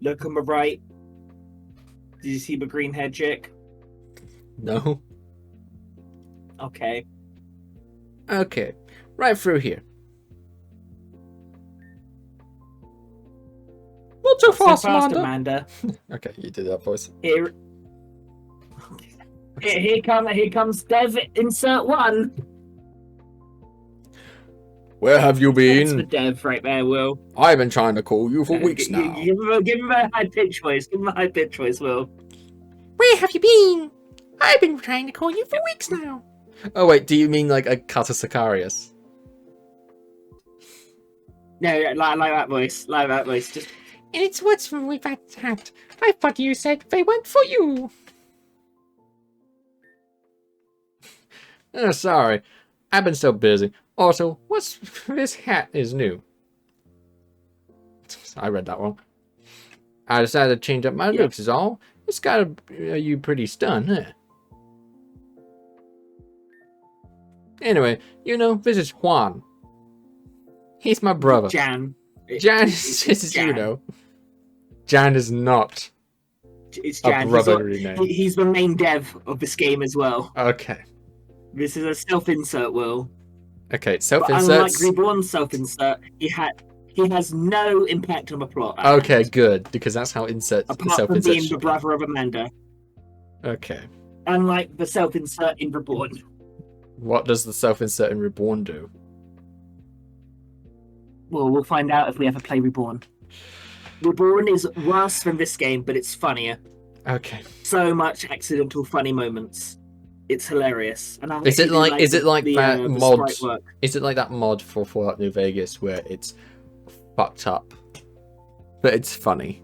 Look on the right. Did you see the green head chick? No. Okay. Okay. Right through here. Not too Not so fast, fast, Amanda. Amanda. Okay, you did that voice. Here comes Dev. Insert one. Where have you That's the been? Dev right there, Will. I've been trying to call you for weeks now. Give him a high pitch voice. Give him a high pitch voice, Will. Where have you been? I've been trying to call you for weeks now. Oh wait, do you mean like a Kata Sicarius? No, like that voice. Like that voice. Just. And it's what's wrong with that hat? I thought you said they weren't for you. Oh, sorry. I've been so busy. Also, what's this hat is new? I read that wrong. I decided to change up my looks is all. It's got you pretty stunned, huh? Anyway, you know, this is Juan. He's my brother. Jan. Jan is Jan. you know. Jan is not It's Jan. a brotherly name. He's the main dev of this game as well. Okay. This is a self-insert, Will. Okay, But self-inserts. unlike Reborn self-insert, he has no impact on the plot. Okay, good, because that's how Apart from being self-inserts. the brother of Amanda. Okay. Unlike the self-insert in Reborn. What does the self-insert in Reborn do? Well, we'll find out if we ever play Reborn. Reborn is worse than this game, but it's funnier. Okay. So much accidental funny moments. It's hilarious. And I Is it really like the, that the mod? sprite work. Is it like that mod for Fallout New Vegas where it's fucked up, but it's funny?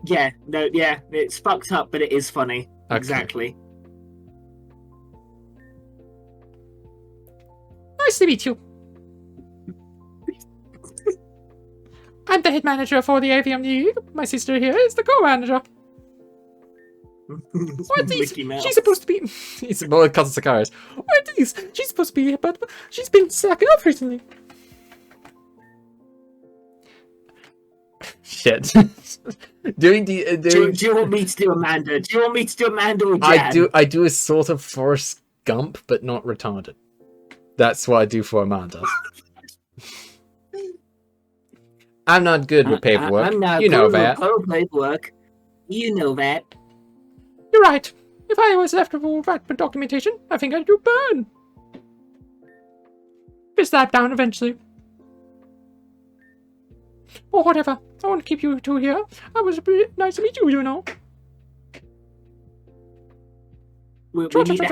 Yeah, it's fucked up, but it is funny. Okay. Exactly. Nice to meet you. I'm the head manager for the AVM League. My sister here is the co-manager. What is Mickey Mouse. she's supposed to be? It's more Kata Sicarius. What is she's supposed to be here, but she's been slacking off recently. Shit. Doing the Do you want me to do Amanda? Do you want me to do Amanda or Jan? I do a sort of Forrest Gump, but not retarded. That's what I do for Amanda. I'm not good with paperwork. I'm not You know good that. with paperwork. You know that. You're right. If I was left with all that documentation, I think I'd do burn. Fist that down eventually. Or whatever. I want to keep you two here. I was nice to meet you, you know. We need to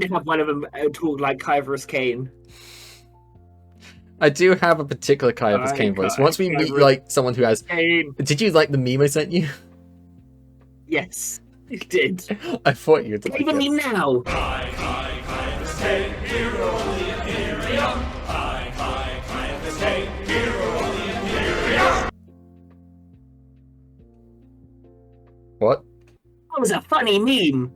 have one of them talk like Kyverus Kane. I do have a particular Caiaphas Kane voice. Once we meet like someone who has. Kane. Did you like the meme I sent you? Yes, it did. I thought you'd like Even it. me now. Caiaphas Kane, hero of the Imperium. Caiaphas Kane, hero of the Imperium. What? That was a funny meme.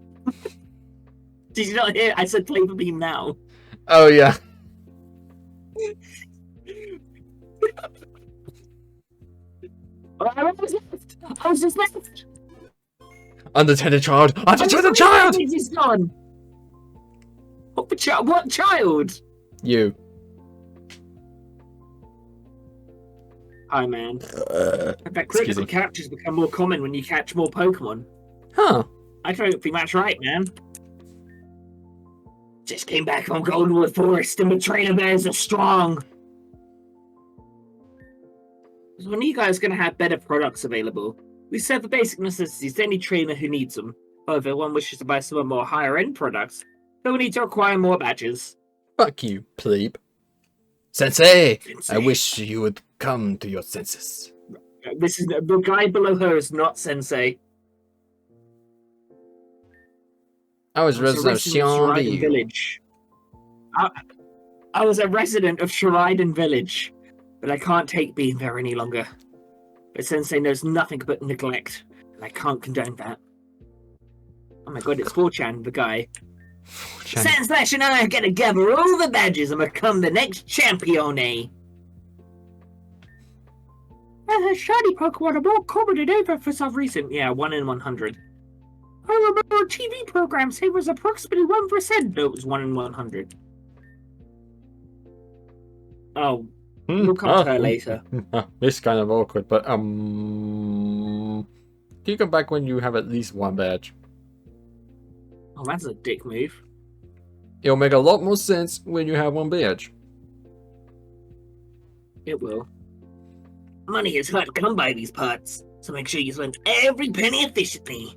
Did you not hear? I said play the meme now. Oh yeah. I was left. I was just left. Undetected child. Undetected child. He's gone. What child? You. Hi, man. In fact, Excuse critical me. captures become more common when you catch more Pokemon. Huh. I don't think that's right, man. Just came back from Goldenwood Forest and the trainer bears are strong. So when are you guys going to have better products available? We serve the basic necessities to any trainer who needs them. However, if one wishes to buy some more higher-end products, they'll need to acquire more badges. Fuck you, plebe. Sensei, Sensei. I wish you would come to your senses. This is the guy below her is not Sensei. I was I was a resident of resident of Shiriden Xianli. Village. I was a resident of Shiriden Village, but I can't take being there any longer. But Sensei knows nothing but neglect, and I can't condone that. Oh my god, it's 4chan, the guy. Sensei and I are gonna gather all the badges and become the next champion, eh? Shiny Pokemon are more common than ever for some reason. Yeah, 1 in 100. I remember a TV program saying it was approximately 1%. No, it was 1 in 100. Oh, we'll come to her later. This kind of awkward, but can you come back when you have at least 1 badge? Oh, that's a dick move. It'll make a lot more sense when you have 1 badge. It will. Money is hard to come by these parts, so make sure you spend every penny efficiently.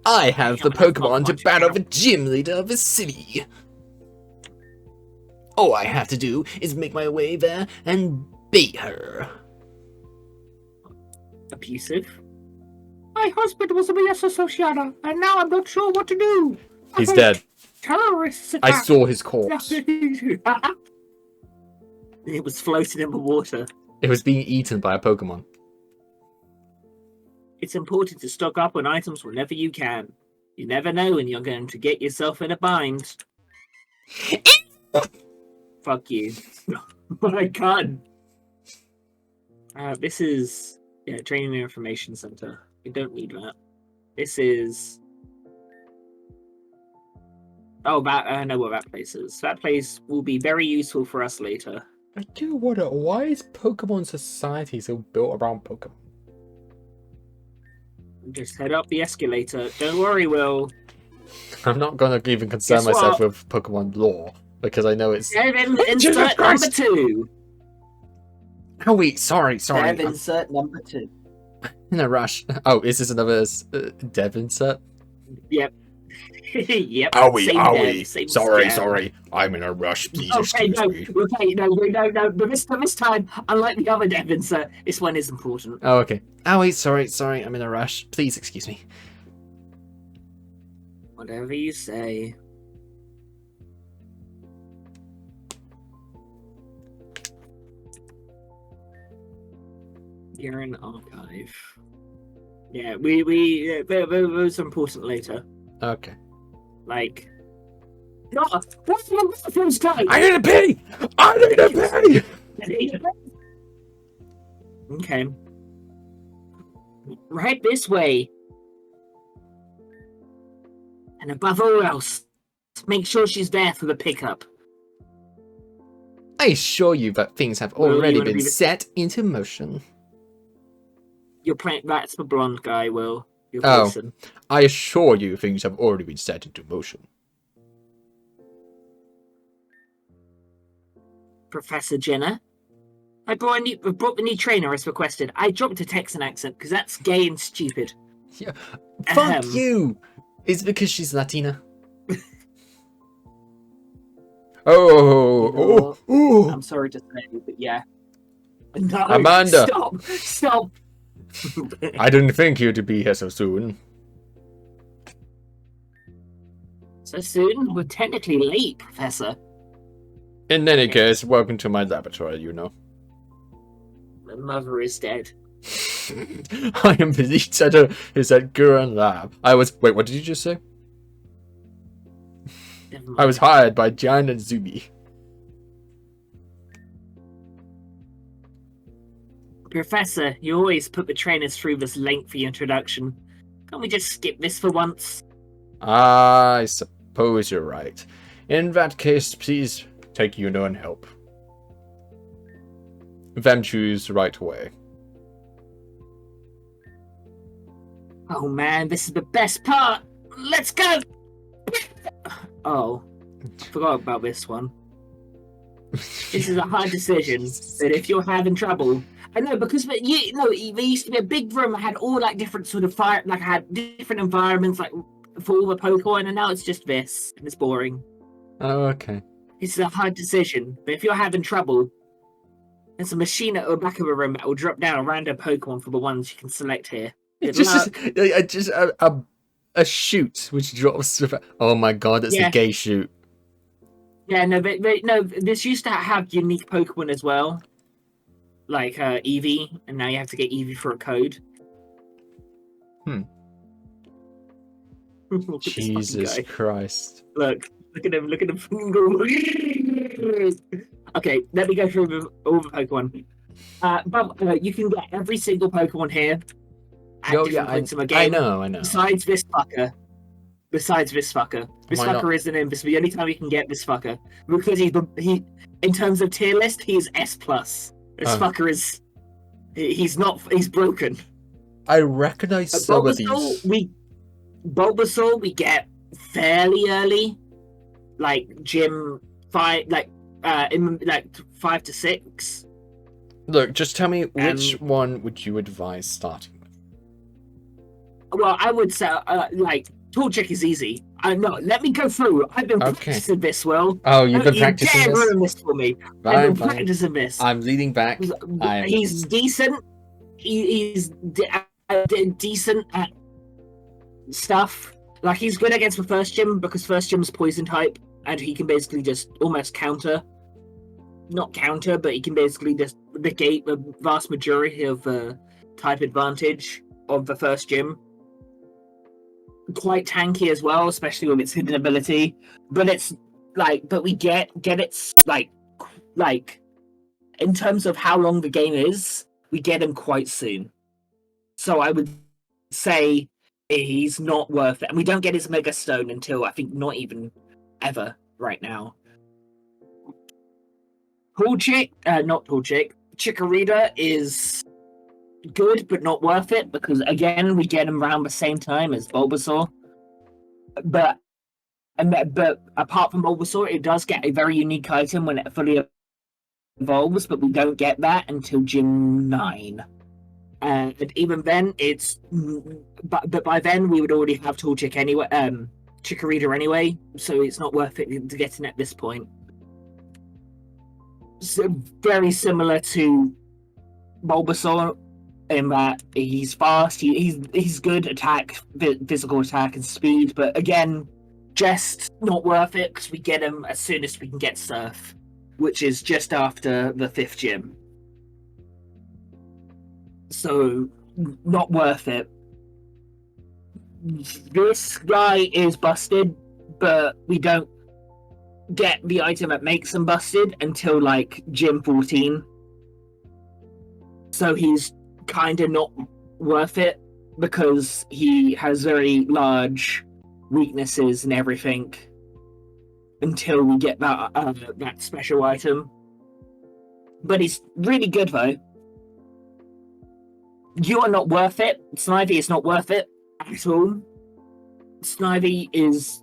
I have the Yeah, but that's not Pokemon to much battle help. the gym leader of the city. All I have to do is make my way there and beat her. Abusive. My husband was a BS Associata, and now I'm not sure what to do. He's dead. Terrorists I attack. saw his corpse. It was floating in the water. It was being eaten by a Pokemon. It's important to stock up on items whenever you can. You never know when you're going to get yourself in a bind. Fuck you. My God. This is training and information center. We don't need that. This is. Oh, I know what that place is. That place will be very useful for us later. I do wonder, why is Pokemon Society so built around Pokemon? Just head up the escalator. Don't worry, Will. I'm not gonna even concern Guess myself what? with Pokemon lore, because I know it's... Devin, Jesus insert Christ! number 2. Oh wait, sorry. Dev, insert number 2. In a rush. Oh, is this another Dev insert? Yep. Yep. Owie, same owie. Dev, same Sorry, scam. sorry. I'm in a rush. Please Okay, excuse no, me. okay, no. But this time, unlike the other Dev insert, this one is important. Oh, okay. Oh, wait, sorry. I'm in a rush. Please excuse me. Whatever you say. You're in archive. Yeah, those are important later. Okay. Like, no, what's the first time? I need a pee! I need a pee! Okay. Right this way. And above all else, make sure she's there for the pickup. I assure you that things have Will, you already wanna been be the- set into motion. You're playing. That's the blonde guy, Will. You're Oh. Wilson. I assure you things have already been set into motion. Professor Jenner. I brought the new trainer as requested. I dropped a Texan accent because that's gay and stupid. Yeah. Fuck Ahem. you! It's because she's Latina. Oh, I'm sorry to say, but yeah. No, Amanda. Stop. I didn't think you to be here so soon. So soon? We're technically late, Professor. In any case, welcome to my laboratory, you know. My mother is dead. I am the lead center is at Guran Lab. Wait, what did you just say? Never I mind. was hired by Jan and Zubi. Professor, you always put the trainers through this lengthy introduction. Can't we just skip this for once? I suppose you're right. In that case, please take Yuno and help. Them choose right away. Oh man, this is the best part! Let's go! Oh, I forgot about this one. This is a hard decision, but if you're having trouble... I know, because there used to be a big room that had all like different sort of fire, like had different environments like for all the Pokemon, and now it's just this, and it's boring. Oh, okay. This is a hard decision, but if you're having trouble, there's a machine at the back of a room that will drop down a random Pokemon for the ones you can select here. It's Good just a shoot which drops. Oh my god, it's Yeah. a gay shoot. Yeah, no, but no, this used to have unique Pokemon as well, like Eevee, and now you have to get Eevee for a code. Look at this fucking Jesus guy. Christ. Look at him. Okay, let me go through all the Pokemon. But you can get every single Pokemon here at different points in the game. I know. Besides this fucker. This fucker. This Why not? fucker is an imp. This is the only time you can get this fucker. Because he in terms of tier list, he is S+. This fucker is... He's broken. I recognize some of these. Bulbasaur we get fairly early. Like Gym 5, in 5 to 6. Look, just tell me which one would you advise starting with? Well, I would say, Torchic is easy. No, let me go through. I've been practicing this, Will. Oh, you've been practicing this? this? Ruin this for me. I've been practicing this. I'm leaning back. He's decent. He's decent at stuff. Like, he's good against the first gym, because first gym's poison type, and he can basically just almost counter. Not counter, but he can basically just negate the vast majority of the type advantage of the first gym. Quite tanky as well, especially with its hidden ability. But it's but we get its in terms of how long the game is, we get him quite soon. So I would say he's not worth it, and we don't get his Mega Stone until I think not even ever right now. Chikorita is good, but not worth it, because again, we get him around the same time as Bulbasaur. But apart from Bulbasaur, it does get a very unique item when it fully evolves, but we don't get that until Gym 9. And even then, but by then we would already have Torchic anyway, Chikorita anyway, so it's not worth it to get in at this point. So very similar to Bulbasaur in that he's fast, he's good attack, physical attack and speed, but again, just not worth it because we get him as soon as we can get Surf, which is just after the 5th gym. So, not worth it. This guy is busted, but we don't get the item that makes him busted until Gym 14. So he's kind of not worth it because he has very large weaknesses and everything until we get that that special item. But he's really good though. You are not worth it. Snivy is not worth it at all. Snivy is...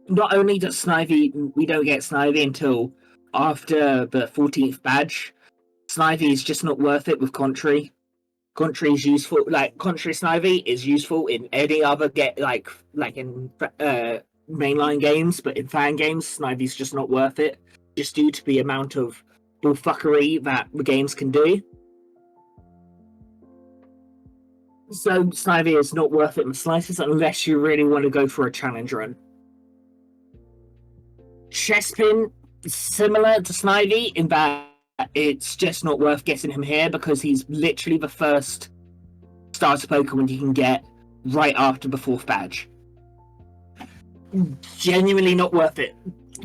Not only does Snivy... We don't get Snivy until after the 14th badge. Snivy is just not worth it with Contrary. Contrary is useful... Contrary Snivy is useful in any other... in mainline games, but in fan games, Snivy's just not worth it. Just due to the amount of bullfuckery that the games can do. So Snivy is not worth it in the slightest unless you really want to go for a challenge run. Chespin, similar to Snivy in that it's just not worth getting him here because he's literally the first starter Pokemon you can get right after the 4th badge. Genuinely not worth it.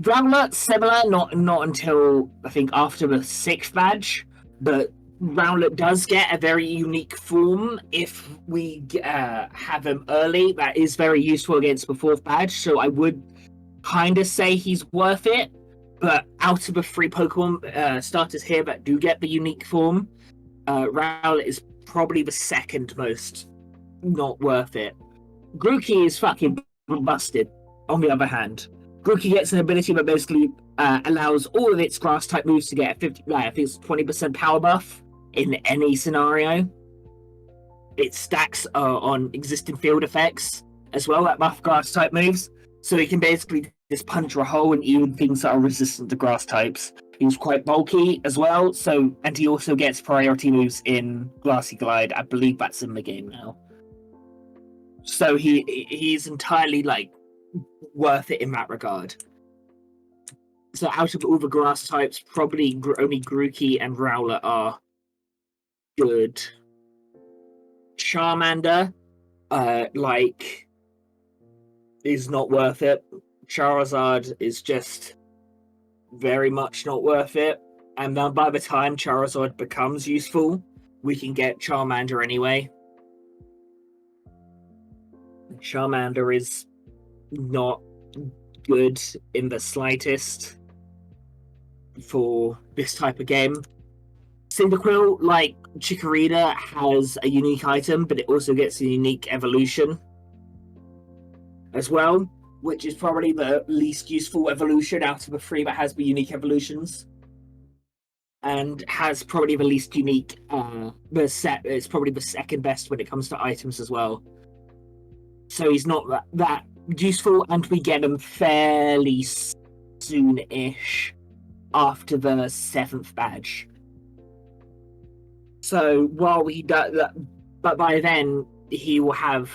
Rowlet, similar, not until I think after the 6th badge, but Rowlet does get a very unique form if we have him early. That is very useful against the 4th badge, so I would kind of say he's worth it. But out of the 3 Pokemon starters here that do get the unique form, Rowlet is probably the 2nd most not worth it. Grookey is fucking busted, on the other hand. Grookey gets an ability that basically allows all of its grass-type moves to get a 20% power buff in any scenario. It stacks on existing field effects as well, that buff grass-type moves. So he can basically just punch a hole in even things that are resistant to grass types. He's quite bulky as well, and he also gets priority moves in Glassy Glide. I believe that's in the game now. So he's entirely worth it in that regard. So out of all the grass types, probably only Grookey and Rowlet are good. Charmander, is not worth it. Charizard is just very much not worth it. And then by the time Charizard becomes useful, we can get Charmander anyway. Charmander is not good in the slightest for this type of game. Cyndaquil, like Chikorita, has a unique item, but it also gets a unique evolution as well, which is probably the least useful evolution out of the three that has the unique evolutions. And has probably the least unique, it's probably the second best when it comes to items as well. So he's not that useful, and we get him fairly soon-ish after the 7th badge. So while we do that, but by then he will have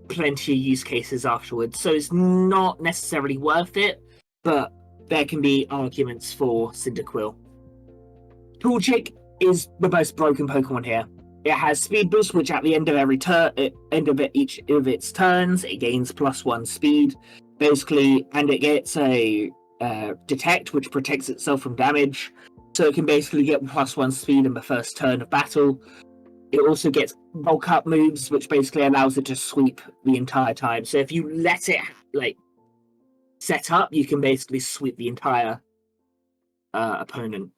plenty of use cases afterwards. So it's not necessarily worth it, but there can be arguments for Cyndaquil. Torchic is the most broken Pokemon here. It has Speed Boost, which at the end of every each of its turns, it gains +1 speed, basically, and it gets a Detect, which protects itself from damage. So it can basically get +1 speed in the first turn of battle. It also gets bulk up moves, which basically allows it to sweep the entire time. So if you let it set up, you can basically sweep the entire opponent.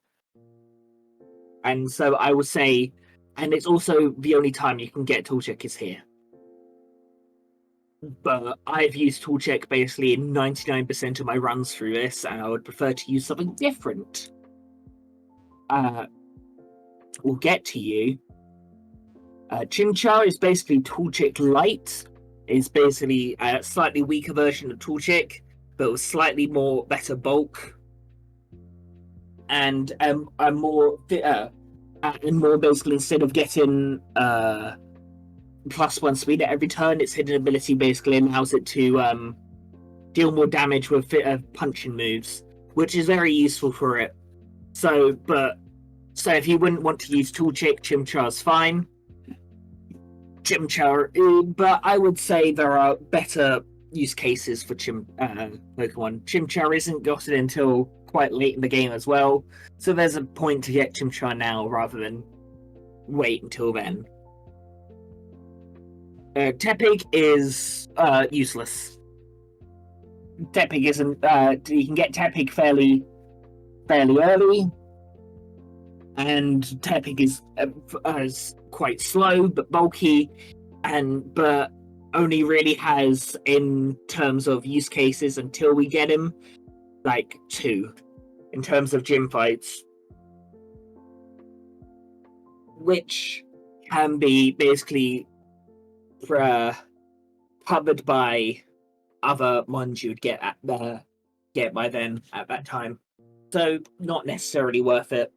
And so I would say, and it's also the only time you can get Torchic is here. But I've used Torchic basically in 99% of my runs through this, and I would prefer to use something different. We'll get to you. Chimchar is basically Torchic Light. It's basically a slightly weaker version of Torchic, but with slightly better bulk. And a more basically, instead of getting +1 speed at every turn, its hidden ability basically allows it to deal more damage with punching moves, which is very useful for it. So if you wouldn't want to use Torchic, Chimchar's fine. Chimchar, but I would say there are better use cases for Pokemon. Chimchar isn't gotten until quite late in the game as well, so there's a point to get Chimchar now rather than wait until then. Tepig is useless. Tepig isn't. You can get Tepig fairly early, and Tepig is quite slow but bulky, but only really has, in terms of use cases until we get him, like 2 in terms of gym fights, which can be basically covered by other ones you'd get by then at that time. So not necessarily worth it.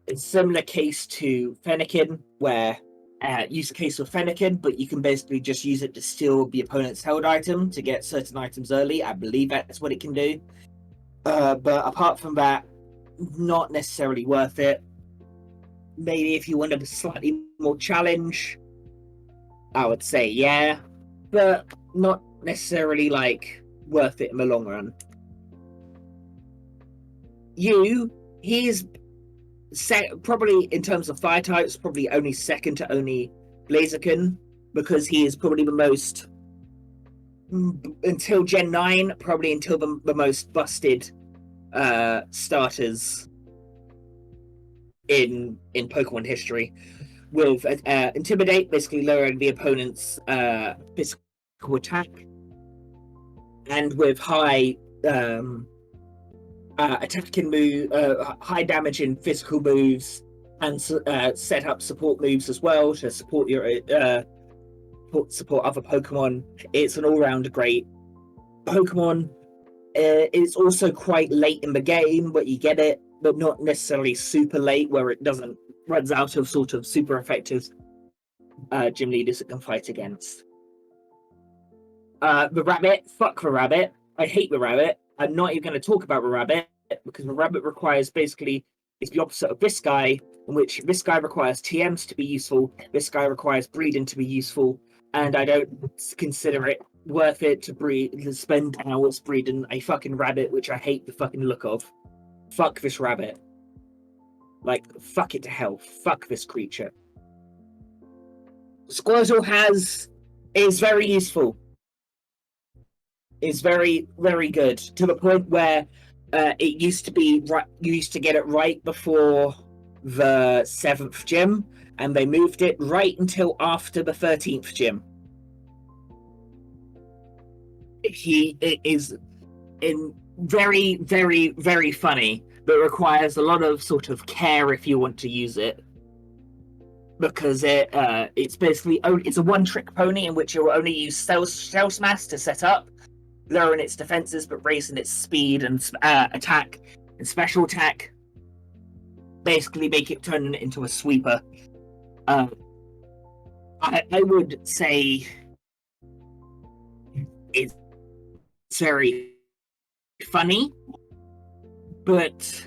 It's a similar case to Fennekin, where use case with Fennekin, but you can basically just use it to steal the opponent's held item to get certain items early. I believe that's what it can do. But apart from that, not necessarily worth it. Maybe if you wanted a slightly more challenge, I would say yeah, but not necessarily worth it in the long run. He's probably, in terms of fire types, probably only second to only Blaziken, because he is probably the most, until Gen 9, probably until the most busted starters in Pokemon history, with Intimidate, basically lowering the opponent's physical attack, and with high attacking move, high damage in physical moves, and set up support moves as well to support your support other Pokemon. It's an all-round great Pokemon. It's also quite late in the game where you get it, but not necessarily super late where it runs out of sort of super effective gym leaders it can fight against. The rabbit, fuck the rabbit. I hate the rabbit. I'm not even going to talk about the rabbit, because the rabbit requires basically, it's the opposite of this guy, in which this guy requires TMs to be useful, this guy requires breeding to be useful, and I don't consider it worth it to spend hours breeding a fucking rabbit, which I hate the fucking look of. fuck this rabbit. Like, fuck it to hell. Fuck this creature. Squirtle is very useful. Is very, very good. To the point where it used to be right, you used to get it right before the 7th gym, and they moved it right until after the 13th gym. It is in very, very, very funny, but requires a lot of sort of care if you want to use it, because it's basically it's a one-trick pony in which it will only use Stealth Smash to set up, lowering its defenses but raising its speed and attack and special attack. Basically, make it turn it into a sweeper. I would say it's very funny, but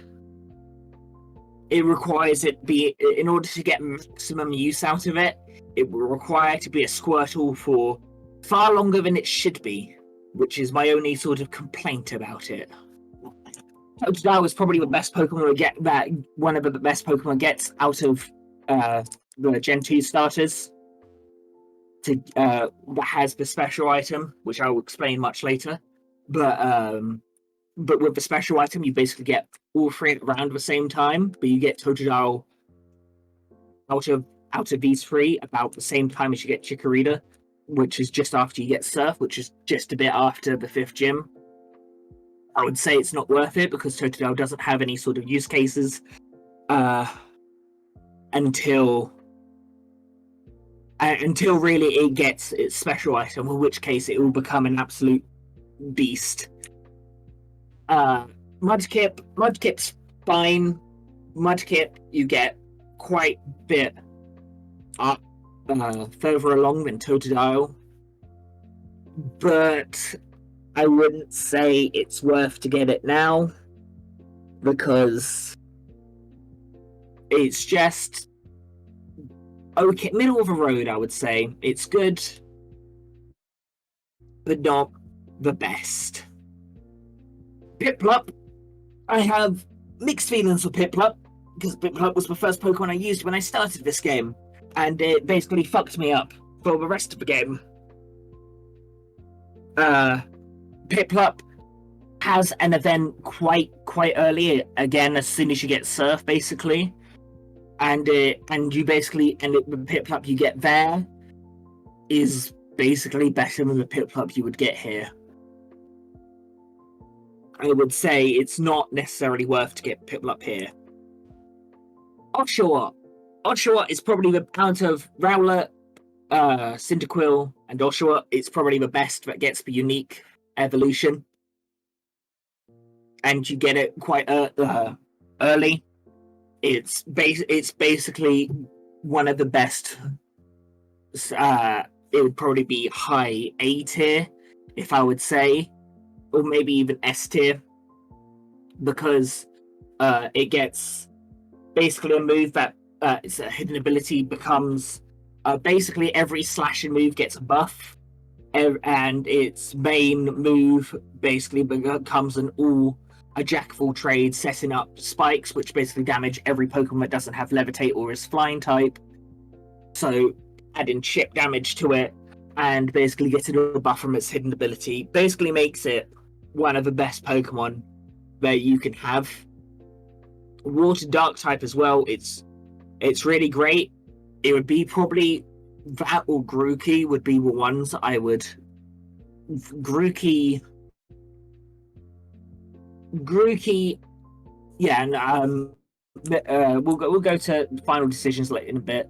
it requires it be, in order to get maximum use out of it, it will require to be a Squirtle for far longer than it should be, which is my only sort of complaint about it. Totodile is probably the best Pokemon to get, that one of the best Pokemon gets out of the Gen 2 starters. That has the special item, which I will explain much later. But with the special item, you basically get all three around the same time, but you get Totodile out of these three about the same time as you get Chikorita, which is just after you get Surf, which is just a bit after the 5th gym. I would say it's not worth it because Totodile doesn't have any sort of use cases until really it gets its special item, in which case it will become an absolute beast. Mudkip's fine. Mudkip, you get quite a bit further along than Totodile, but I wouldn't say it's worth to get it now, because it's just okay, middle of the road, I would say. It's good, but not the best. Piplup, I have mixed feelings for Piplup, because Piplup was the first Pokemon I used when I started this game, and it basically fucked me up for the rest of the game. Piplup has an event quite early, again, as soon as you get Surf, basically. And you basically, with Piplup you get there is basically better than the Piplup you would get here. I would say it's not necessarily worth to get Piplup here. Oshawott. Oshawott is probably the, out of Rowlet, Cyndaquil, and Oshawott, it's probably the best that gets the unique evolution. And you get it quite early. It's basically one of the best. It would probably be high A tier, if I would say, or maybe even S tier, because it gets basically a move that its hidden ability becomes basically every slashing move gets a buff, and its main move basically becomes a jack of all trades, setting up spikes, which basically damage every Pokemon that doesn't have Levitate or is flying type. So adding chip damage to it and basically getting a buff from its hidden ability basically makes it one of the best Pokemon that you can have. Water Dark type as well, it's really great. It would be probably that or Grookey would be the ones I would. Grookey, yeah, and we'll go to final decisions later in a bit.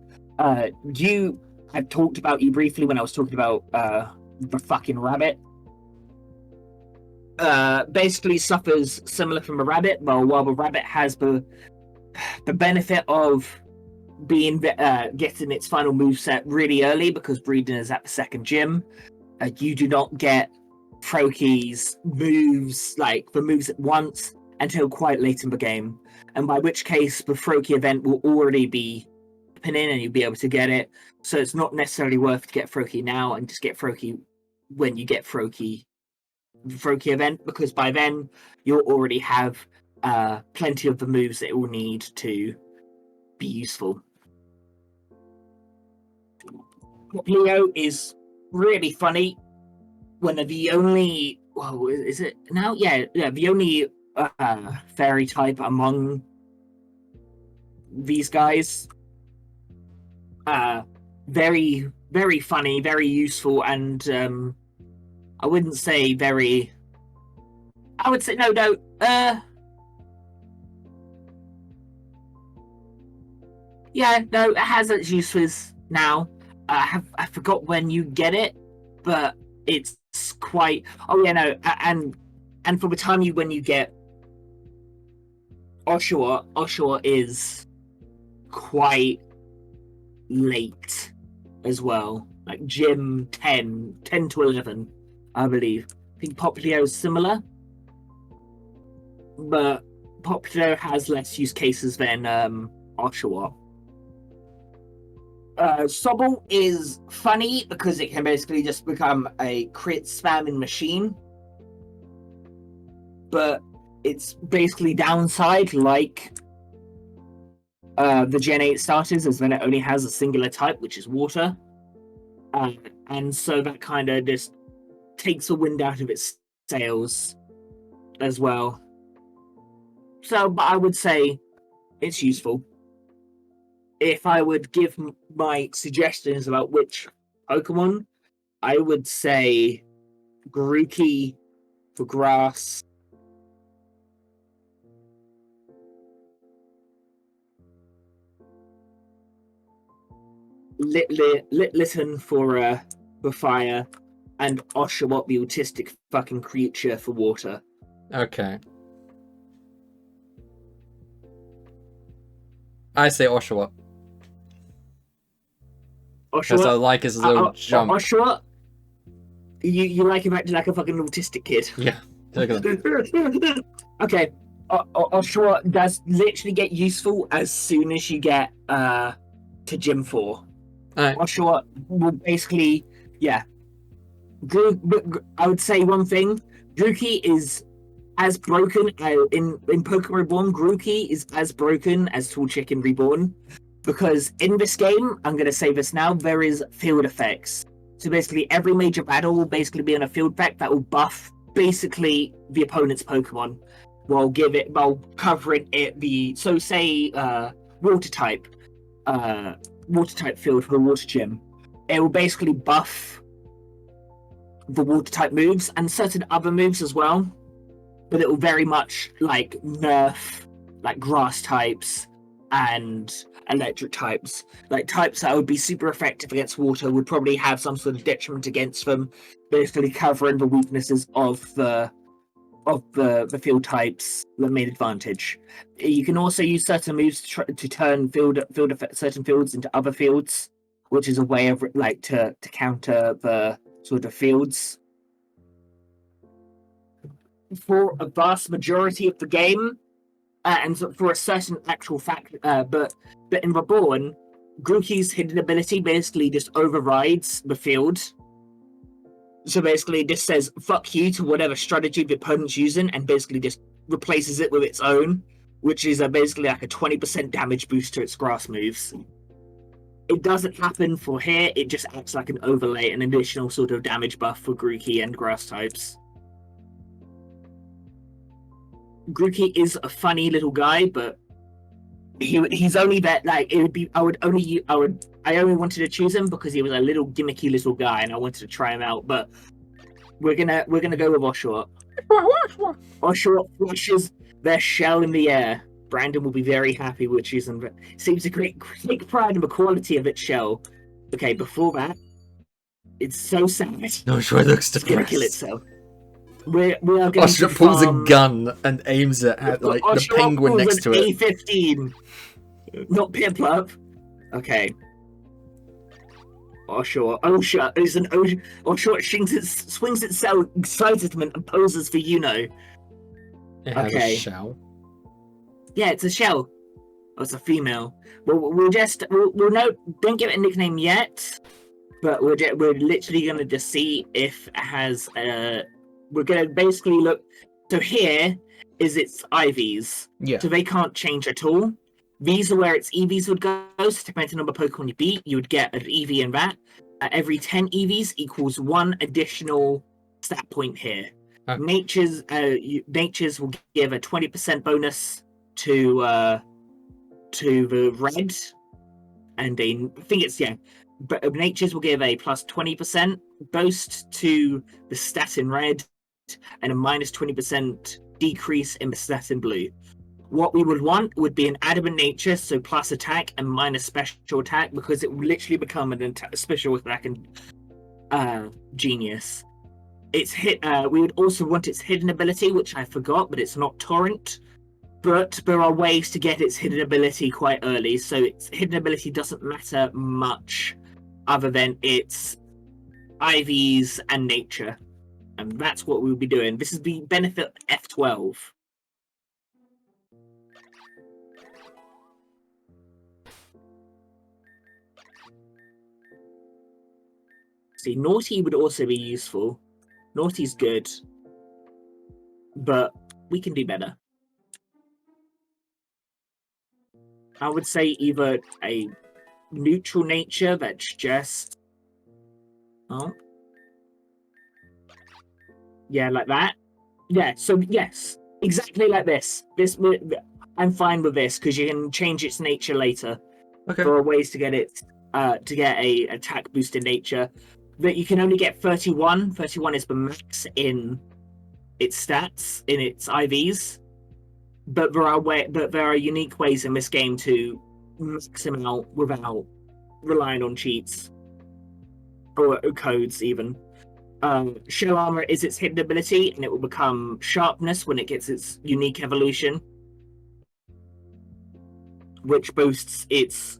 You had talked about you briefly when I was talking about the fucking rabbit. Basically suffers similar from a rabbit. Well, while the rabbit has the benefit of being getting its final moveset really early because breeding is at the 2nd gym, you do not get Froakie's moves, like the moves at once, until quite late in the game, and by which case the Froakie event will already be happening and you'll be able to get it. So it's not necessarily worth to get Froakie now and just get Froakie when you get Froakie event, because by then you'll already have plenty of the moves that it will need to be useful. Leo is really funny. One of the only, well, is it now? Yeah, the only fairy type among these guys. Very, very funny, very useful, and I wouldn't say very. I would say no. Yeah, no, it has its uses now. I forgot when you get it, but it's quite. Oh yeah, no, and for the time when you get Oshawott is quite late as well. Like Gym 10 to 11, I believe. I think Popplio is similar, but Popplio has less use cases than Oshawott. Sobble is funny because it can basically just become a crit spamming machine, but it's basically downside like the Gen 8 starters, as then it only has a singular type, which is water, and so that kind of just takes the wind out of its sails as well. So, but I would say it's useful. If I would give my suggestions about which Pokemon, I would say Grookey for grass, Litten for fire, and Oshawott, the autistic fucking creature, for water. Okay. I say Oshawott. Because I like his little jump. Oshawott? You like him acting like a fucking autistic kid. Yeah. Look at that. Okay. Oshawott does literally get useful as soon as you get to Gym 4. Alright. Oshawott will basically, yeah. I would say one thing. Grookey is as broken in Pokemon Reborn. Grookey is as broken as Tall Chicken Reborn, because in this game, I'm going to say this now, there is field effects. So basically, every major battle will basically be on a field effect that will buff basically the opponent's Pokemon, while covering it say water type field for the water gym. It will basically buff the water type moves and certain other moves as well, but it will very much like nerf like grass types and electric types. Like types that would be super effective against water would probably have some sort of detriment against them, basically covering the weaknesses of the field types that made advantage. You can also use certain moves to turn certain fields into other fields, which is a way of like to counter the sort of fields. For a vast majority of the game, and for a certain actual fact, but in Reborn, Grookey's hidden ability basically just overrides the field. So basically, it just says "fuck you" to whatever strategy the opponent's using, and basically just replaces it with its own, which is basically like a 20% damage boost to its grass moves. It doesn't happen for here. It just acts like an overlay, an additional sort of damage buff for Grookey and grass types. Grookey is a funny little guy, but he's only that like it would be. I only wanted to choose him because he was a little gimmicky little guy, and I wanted to try him out. But we're gonna go with Oshawott. Oshawott flushes their shell in the air. Brandon will be very happy with choosing. Seems to take pride in the quality of its shell. Okay, before that, it's so sad. No, sure looks It's gonna kill depressed. itself. We are going Oshawott to pulls a farm... gun and aims it at like the Oshawott penguin pulls next to an it. A15, not Piplup. Okay. Oshawott is an Oshawott swings itself excitement and poses for It has Okay. a shell. Yeah, it's a shell. Oh, it's a female. We'll no, don't give it a nickname yet, but we're literally gonna just see if it has we're gonna basically look So here is its IVs. Yeah. So they can't change at all. These are where its EVs would go. So depending on the Pokemon you beat, you would get an EV in that. Every 10 EVs equals 1 additional stat point here. Okay. Natures will give a 20% bonus to the red, and I think it's But Natures will give a plus 20% boost to the stat in red, and a minus 20% decrease in the stat in blue. What we would want would be an adamant nature, so plus attack and minus special attack, because it will literally become an special attack and genius. Its hit. We would also want its hidden ability, which I forgot, but it's not torrent. But there are ways to get its hidden ability quite early, so its hidden ability doesn't matter much, other than its IVs and nature, and that's what we'll be doing. This is the benefit F12. See, Naughty would also be useful. Naughty's good, but we can do better. I would say either a neutral nature that's just... Oh. Yeah, like that. Yeah, so yes, exactly like this. I'm fine with this, because you can change its nature later. Okay. There are ways to get it, to get a attack boost in nature. That you can only get 31. 31 is the max in its stats, in its IVs. But there are unique ways in this game to max them out without relying on cheats or codes even. Shell armor is its hidden ability, and it will become sharpness when it gets its unique evolution, which boosts its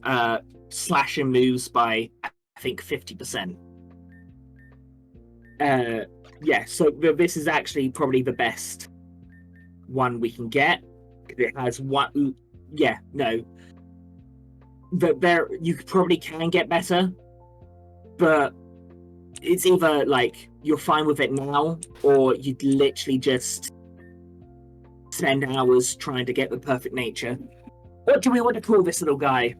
slashing moves by, I think, 50%. So this is actually probably the best one we can get. It has one. Yeah, no. You probably can get better, but it's either like you're fine with it now, or you'd literally just spend hours trying to get the perfect nature. What do we want to call this little guy?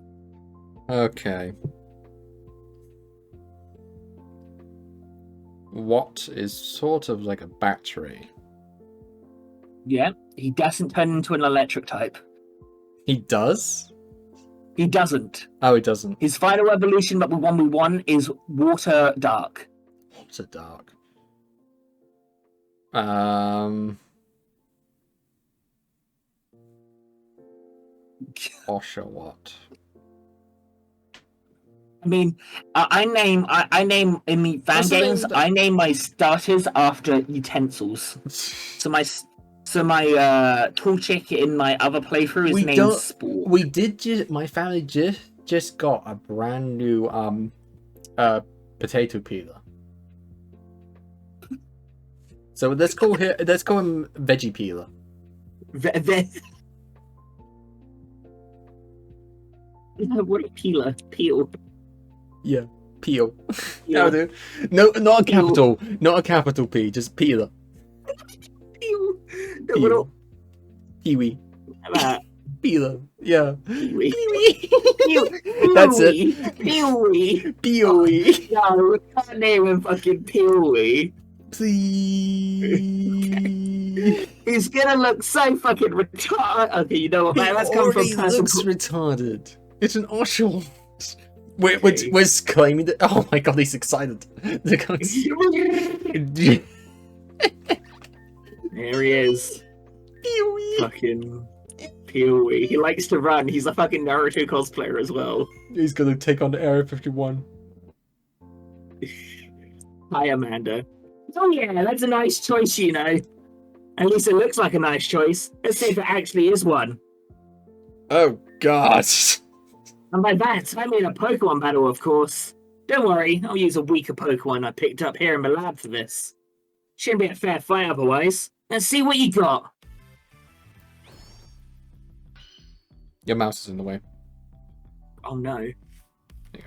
Okay. What is sort of like a battery? Yeah, he doesn't turn into an electric type. He does? He doesn't. Oh, he doesn't. His final evolution, but the one we want, is Water Dark. What's a dark? Oshawott. I mean, I name in the fan games. I name my starters after utensils. So my tool chick in my other playthrough is named Spore. We did my family just got a brand new potato peeler. So let's call him veggie peeler. What a peeler. Peel. Yeah, peel. No, dude. No, not a capital. Not a capital P, just peeler. Peel. Peel. Peewee. Peeler. Yeah. Peewee. That's it. Peewee. Peewee. No, we can't name him fucking Peewee. Please. He's gonna look so fucking retarded. Okay, you know what, man? Let's come from person. Looks retarded. It's an Oshawott. We're claiming that. Oh my god, he's excited. There he is. Peewee. Fucking Peewee. He likes to run. He's a fucking Naruto cosplayer as well. He's gonna take on Area 51. Hi, Amanda. Oh yeah, that's a nice choice, you know. At least it looks like a nice choice. Let's see if it actually is one. Oh god. And by that, I mean a Pokemon battle, of course. Don't worry, I'll use a weaker Pokemon I picked up here in the lab for this. Shouldn't be a fair fight otherwise. Let's see what you got. Your mouse is in the way. Oh no. There you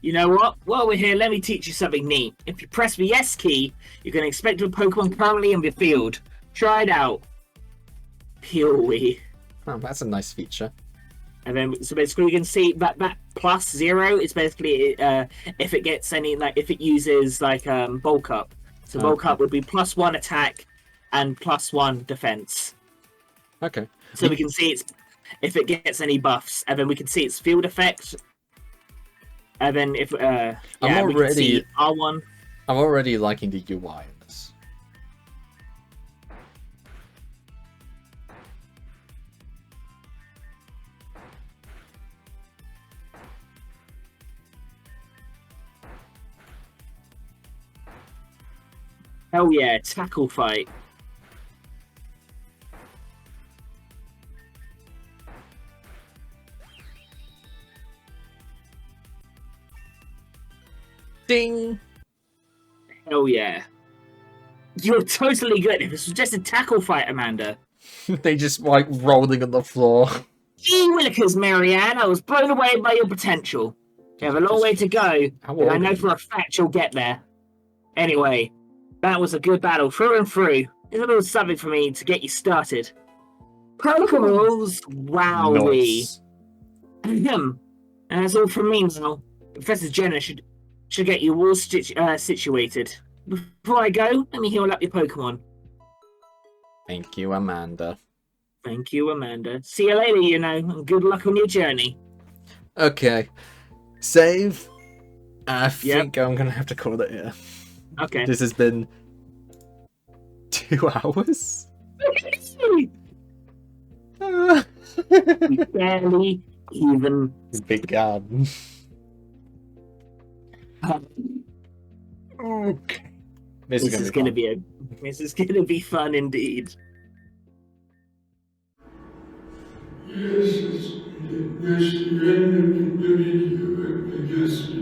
You know what? While we're here, let me teach you something neat. If you press the S key, you can expect a Pokemon currently in the field. Try it out. Peelwee. Oh, that's a nice feature. And then, so basically, you can see that +0 is basically if it gets any, like, if it uses like bulk up. So bulk up would be +1 attack and +1 defense. Okay. So we can see it's if it gets any buffs, and then we can see its field effect. And then if we can see R1. I'm already liking the UI in this. Hell yeah, tackle fight. Ding! Hell yeah. You're totally good. If this was just a tackle fight, Amanda. They just like rolling on the floor. Gee willikers, Marianne, I was blown away by your potential. You have a long way to go, but I know for a fact you'll get there. Anyway, that was a good battle through and through. It's a little something for me to get you started. Pokeballs, wowly. Nice. And that's all from me now. Professor Jenner should get you all situated. Before I go, let me heal up your Pokemon. Thank you, Amanda. Thank you, Amanda. See you later, you know, and good luck on your journey. Okay. Save. I think I'm gonna have to call it here. Okay. This has been 2 hours. We barely even begun. Okay. This is gonna be fun indeed. Yes, it's the end of the video, I guess.